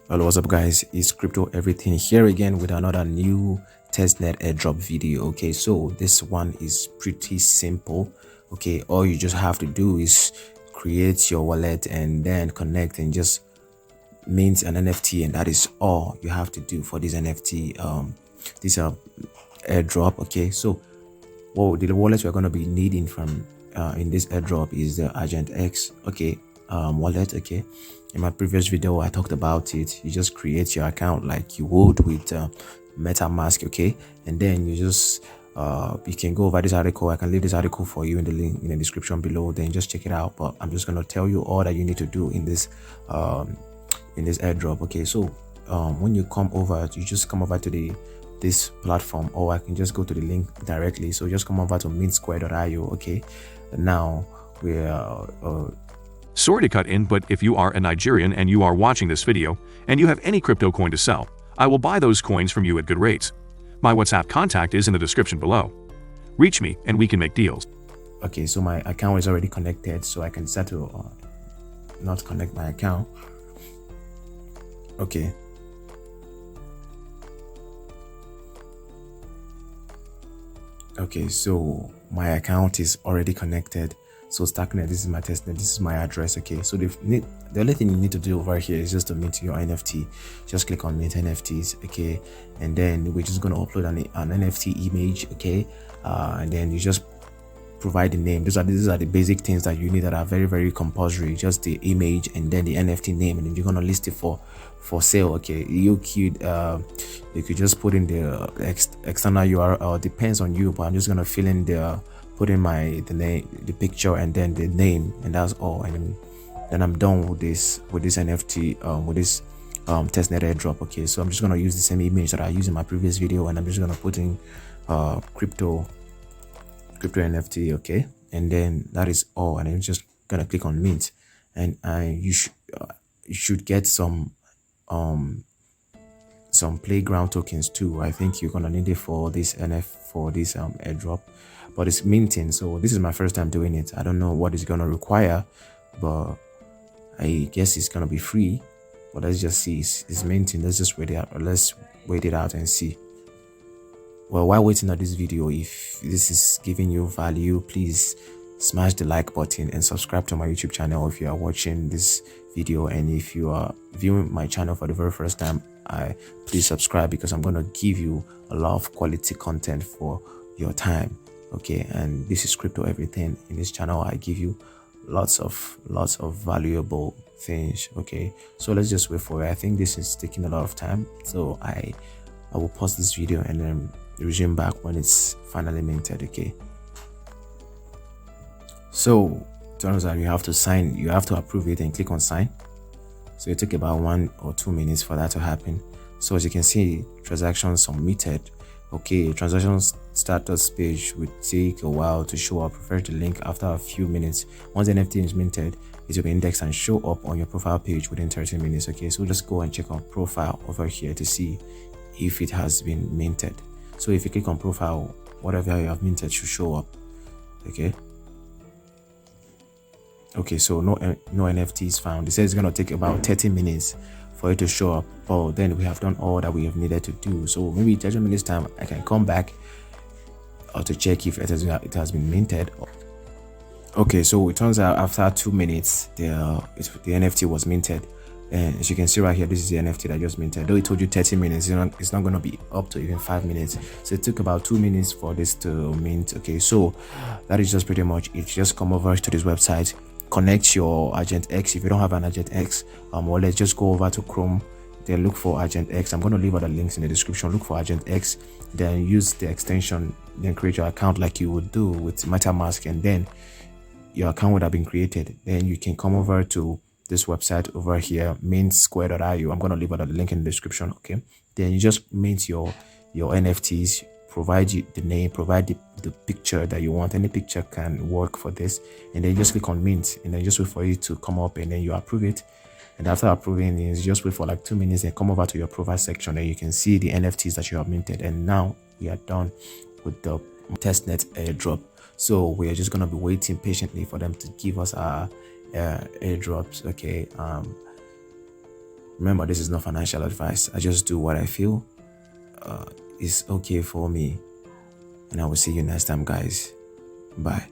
Hello, what's up guys, it's Crypto Everything here again with another new testnet airdrop video. Okay, so this one is pretty simple. Okay, all you just have to do is create your wallet and then connect and just mint an NFT, and that is all you have to do for this NFT this airdrop. Okay, so the wallet we're going to be needing from in this airdrop is the agent_ons wallet. Okay, in my previous video I talked about it. You just create your account like you would with MetaMask. Okay, and then you just you can go over this article. I can leave this article for you in the link in the description below, then just check it out. But I'm just going to tell you all that you need to do in this airdrop. Okay, so when you come over, you just come over to this platform, or I can just go to the link directly. So just come over to MINTSQUARE.io. okay, now we're Sorry to cut in, but if you are a Nigerian and you are watching this video and you have any crypto coin to sell, I will buy those coins from you at good rates. My WhatsApp contact is in the description below. Reach me and we can make deals. Okay, so my account is already connected, so I can decide to not connect my account. Okay, so my account is already connected. So Starknet, this is my testnet, this is my address. Okay, so the only thing you need to do over here is just to mint your NFT. Just click on mint NFTs. Okay, and then we're just going to upload an NFT image. Okay, and then you just provide the name. These are the basic things that you need that are very, very compulsory. Just the image and then the NFT name, and then you're going to list it for sale. Okay, you could just put in the external URL. Depends on you, but I'm just going to fill in put in the name, the picture, and then the name, and that's all. And then I'm done with this NFT with this testnet airdrop. Okay, so I'm just going to use the same image that I used in my previous video, and I'm just going to put in crypto NFT. Okay, and then that is all. And I'm just gonna click on mint, and you should get some playground tokens too. I think you're gonna need it for this airdrop, but it's minting, so this is my first time doing it. I don't know what it's gonna require, but I guess it's gonna be free. But let's just see. It's minting. Let's just wait it out and see. Well, while waiting on this video, if this is giving you value, please smash the like button and subscribe to my YouTube channel if you are watching this video. And if you are viewing my channel for the very first time, please subscribe, because I'm going to give you a lot of quality content for your time. Okay, and this is Crypto Everything. In this channel I give you lots of valuable things. Okay, so let's just wait for it. I think this is taking a lot of time, so I will pause this video and then resume back when it's finally minted. Okay, so turns out you have to sign, you have to approve it and click on sign. So it took about 1 or 2 minutes for that to happen. So as you can see, transactions submitted. Okay, transaction status page would take a while to show up. Refresh the link after a few minutes. Once the NFT is minted, it will be indexed and show up on your profile page within 30 minutes. Okay, so just go and check on profile over here to see if it has been minted. So if you click on profile, whatever you have minted should show up. Okay, so no NFTs found. It says it's going to take about 30 minutes for it to show up. But then we have done all that we have needed to do. So maybe 30 minutes time I can come back to check if it has been minted. Okay, so it turns out after 2 minutes the NFT was minted. And as you can see right here, this is the NFT that I just minted. Though it told you 30 minutes, it's not going to be up to even 5 minutes. So it took about 2 minutes for this to mint. Okay, so that is just pretty much it. Just come over to this website, connect your agent_ons. If you don't have an agent_ons wallet, just go over to Chrome, then look for agent_ons. I'm going to leave other links in the description. Look for agent_ons, then use the extension, then create your account like you would do with MetaMask, and then your account would have been created. Then you can come over to this website over here, MINTSQUARE.io. I'm going to leave the link in the description. Okay, then you just mint your NFTs, provide the name, provide the picture that you want. Any picture can work for this, and then you just click on mint, and then just wait for it to come up, and then you approve it. And after approving it, you just wait for like 2 minutes and come over to your profile section, and you can see the NFTs that you have minted. And now we are done with the testnet airdrop. So we are just going to be waiting patiently for them to give us our airdrops. Okay, Remember, this is not financial advice. I just do what I feel is okay for me. And I will see you next time, guys. Bye.